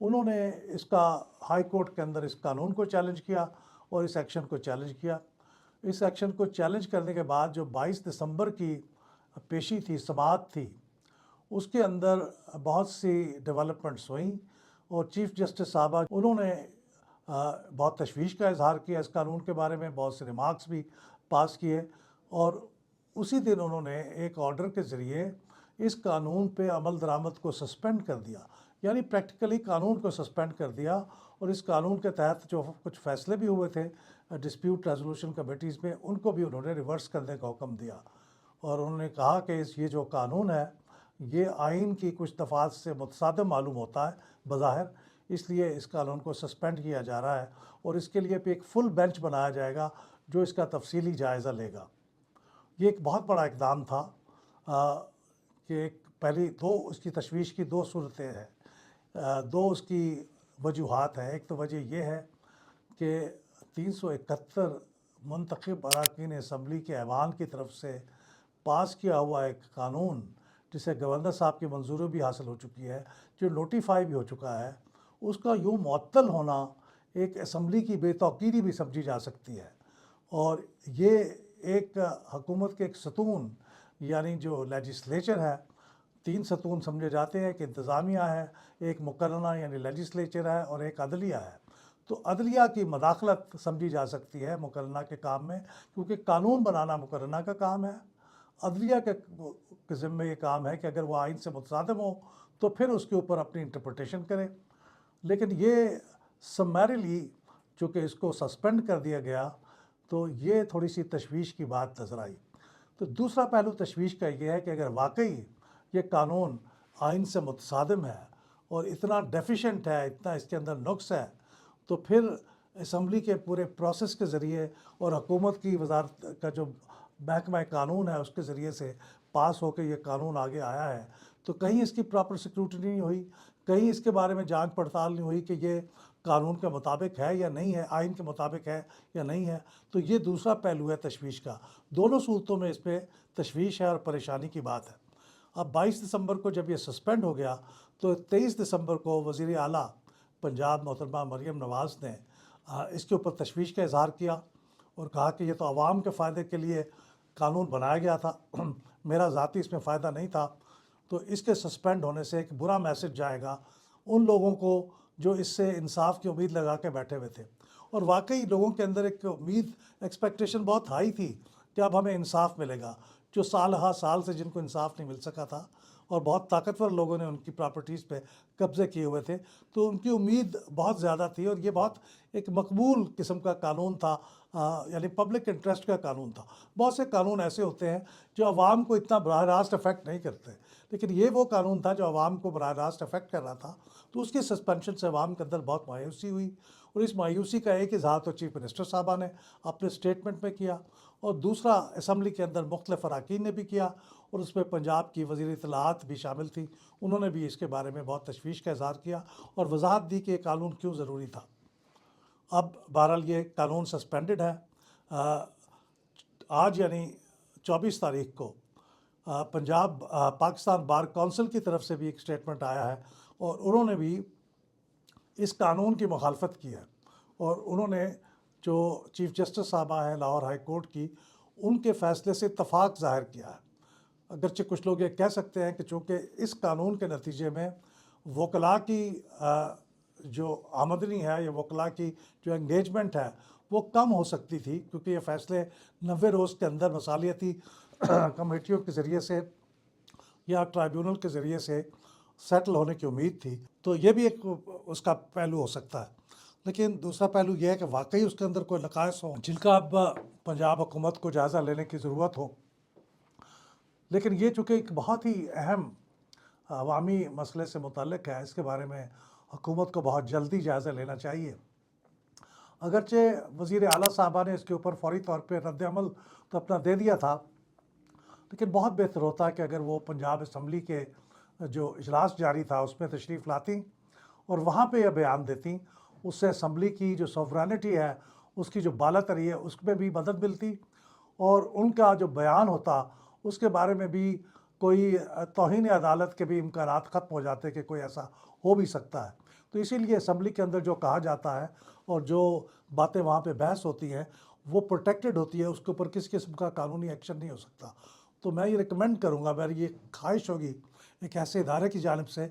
انہوں نے اس کا ہائی کورٹ کے اندر اس قانون کو چیلنج کیا اور اس ایکشن کو چیلنج کیا۔ اس ایکشن کو چیلنج کرنے کے بعد جو 22 دسمبر کی پیشی تھی، سماعت تھی، اس کے اندر بہت سی ڈیولپمنٹس ہوئیں اور چیف جسٹس صاحبہ انہوں نے بہت تشویش کا اظہار کیا اس قانون کے بارے میں، بہت سے ریمارکس بھی پاس کیے، اور اسی دن انہوں نے ایک آرڈر کے ذریعے اس قانون پہ عمل درآمد کو سسپینڈ کر دیا، یعنی پریکٹیکلی قانون کو سسپینڈ کر دیا، اور اس قانون کے تحت جو کچھ فیصلے بھی ہوئے تھے ڈسپیوٹ ریزولوشن کمیٹیز میں، ان کو بھی انہوں نے ریورس کرنے کا حکم دیا، اور انہوں نے کہا کہ یہ جو قانون ہے یہ آئین کی کچھ دفعات سے متصادم معلوم ہوتا ہے بظاہر، اس لیے اس قانون کو سسپینڈ کیا جا رہا ہے، اور اس کے لیے بھی ایک فل بینچ بنایا جائے گا جو اس کا تفصیلی جائزہ لے گا۔ یہ ایک بہت بڑا اقدام تھا کہ پہلی اس کی تشویش کی دو صورتیں ہیں، دو اس کی وجوہات ہیں۔ ایک تو وجہ یہ ہے کہ 371 منتخب اراکین اسمبلی کے ایوان کی طرف سے پاس کیا ہوا ایک قانون، جسے گورنر صاحب کی منظوری بھی حاصل ہو چکی ہے، جو نوٹیفائی بھی ہو چکا ہے، اس کا یوں معطل ہونا ایک اسمبلی کی بے توقیری بھی سمجھی جا سکتی ہے، اور یہ ایک حکومت کے ایک ستون، یعنی جو لیجسلیچر ہے، 3 ستون سمجھے جاتے ہیں کہ انتظامیہ ہے، ایک مقررہ یعنی لیجسلیچر ہے، اور ایک عدلیہ ہے۔ تو عدلیہ کی مداخلت سمجھی جا سکتی ہے مقررہ کے کام میں، کیونکہ قانون بنانا مقررہ کا کام ہے۔ عدلیہ کے ذمے یہ کام ہے کہ اگر وہ آئین سے متصادم ہو تو پھر اس کے اوپر اپنی انٹرپریٹیشن کرے، لیکن یہ سمیرلی چونکہ اس کو سسپینڈ کر دیا گیا تو یہ تھوڑی سی تشویش کی بات نظر آئی۔ تو دوسرا پہلو تشویش کا یہ ہے کہ اگر واقعی یہ قانون آئین سے متصادم ہے اور اتنا ڈیفیشنٹ ہے، اتنا اس کے اندر نقص ہے، تو پھر اسمبلی کے پورے پروسیس کے ذریعے اور حکومت کی وزارت کا جو محکمہ قانون ہے اس کے ذریعے سے پاس ہو کے یہ قانون آگے آیا ہے، تو کہیں اس کی پراپر سیکیورٹی نہیں ہوئی، کہیں اس کے بارے میں جانچ پڑتال نہیں ہوئی کہ یہ قانون کے مطابق ہے یا نہیں ہے، آئین کے مطابق ہے یا نہیں ہے۔ تو یہ دوسرا پہلو ہے تشویش کا۔ دونوں صورتوں میں اس پہ تشویش ہے اور پریشانی کی بات ہے۔ اب 22 دسمبر کو جب یہ سسپینڈ ہو گیا تو 23 دسمبر کو وزیر اعلیٰ پنجاب محترمہ مریم نواز نے اس کے اوپر تشویش کا اظہار کیا اور کہا کہ یہ تو عوام کے فائدے کے لیے قانون بنایا گیا تھا، میرا ذاتی اس میں فائدہ نہیں تھا، تو اس کے سسپینڈ ہونے سے ایک برا میسج جائے گا ان لوگوں کو جو اس سے انصاف کی امید لگا کے بیٹھے ہوئے تھے۔ اور واقعی لوگوں کے اندر ایک امید، ایکسپیکٹیشن بہت ہائی تھی کہ اب ہمیں انصاف ملے گا، جو سال ہا سال سے جن کو انصاف نہیں مل سکا تھا، اور بہت طاقتور لوگوں نے ان کی پراپرٹیز پہ قبضے کیے ہوئے تھے، تو ان کی امید بہت زیادہ تھی، اور یہ بہت ایک مقبول قسم کا قانون تھا، یعنی پبلک انٹرسٹ کا قانون تھا۔ بہت سے قانون ایسے ہوتے ہیں جو عوام کو اتنا براہ راست افیکٹ نہیں کرتے، لیکن یہ وہ قانون تھا جو عوام کو براہ راست افیکٹ کر رہا تھا، تو اس کی سسپینشن سے عوام کے اندر بہت مایوسی ہوئی، اور اس مایوسی کا ایک اظہار تو چیف منسٹر صاحبہ نے اپنے اسٹیٹمنٹ میں کیا، اور دوسرا اسمبلی کے اندر مختلف اراکین نے بھی کیا، اور اس میں پنجاب کی وزیر اطلاعات بھی شامل تھی، انہوں نے بھی اس کے بارے میں بہت تشویش کا اظہار کیا اور وضاحت دی کہ یہ قانون کیوں ضروری تھا۔ اب بہرحال یہ قانون سسپینڈڈ ہے۔ آج یعنی 24 تاریخ کو پنجاب پاکستان بار کونسل کی طرف سے بھی ایک اسٹیٹمنٹ آیا ہے، اور انہوں نے بھی اس قانون کی مخالفت کی ہے، اور انہوں نے جو چیف جسٹس صاحبہ ہیں لاہور ہائی کورٹ کی، ان کے فیصلے سے اتفاق ظاہر کیا ہے۔ اگرچہ کچھ لوگ یہ کہہ سکتے ہیں کہ چونکہ اس قانون کے نتیجے میں وکلاء کی جو آمدنی ہے یا وکلاء کی جو انگیجمنٹ ہے وہ کم ہو سکتی تھی، کیونکہ یہ فیصلے 90 روز کے اندر مصالحتی کمیٹیوں کے ذریعے سے یا ٹرائیبیونل کے ذریعے سے سیٹل ہونے کی امید تھی، تو یہ بھی ایک اس کا پہلو ہو سکتا ہے۔ لیکن دوسرا پہلو یہ ہے کہ واقعی اس کے اندر کوئی نقائص ہوں جن کا اب پنجاب حکومت کو جائزہ لینے کی ضرورت ہو، لیکن یہ چونکہ ایک بہت ہی اہم عوامی مسئلے سے متعلق ہے، اس کے بارے میں حکومت کو بہت جلدی جائزہ لینا چاہیے۔ اگرچہ وزیر اعلیٰ صاحبہ نے اس کے اوپر فوری طور پہ رد عمل تو اپنا دے دیا تھا، لیکن بہت بہتر ہوتا ہے کہ اگر وہ پنجاب اسمبلی کے جو اجلاس جاری تھا اس میں تشریف لاتی اور وہاں پہ یہ بیان دیتی، اس سے اسمبلی کی جو سوورینٹی ہے، اس کی جو بالا تری ہے، اس میں بھی مدد ملتی، اور ان کا جو بیان ہوتا اس کے بارے میں بھی کوئی توہین عدالت کے بھی امکانات ختم ہو جاتے کہ کوئی ایسا ہو بھی سکتا ہے۔ تو اسی لیے اسمبلی کے اندر جو کہا جاتا ہے اور جو باتیں وہاں پہ بحث ہوتی ہیں وہ پروٹیکٹڈ ہوتی ہے، اس کے اوپر کسی قسم کا قانونی ایکشن نہیں ہو سکتا۔ تو میں یہ ریکمینڈ کروں گا، میری یہ خواہش ہوگی ایک ایسے ادارے کی جانب سے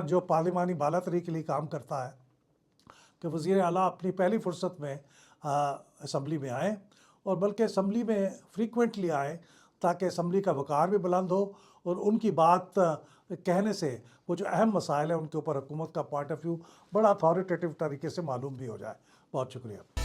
جو پارلیمانی بالاتری کے لیے کام کرتا ہے، کہ وزیر اعلیٰ اپنی پہلی فرصت میں اسمبلی میں آئیں، اور بلکہ اسمبلی میں فریکوینٹلی آئیں، تاکہ اسمبلی کا وقار بھی بلند ہو اور ان کی بات کہنے سے وہ جو اہم مسائل ہیں ان کے اوپر حکومت کا پوائنٹ آف ویو بڑا اتھارٹیٹیو طریقے سے معلوم بھی ہو جائے۔ بہت شکریہ۔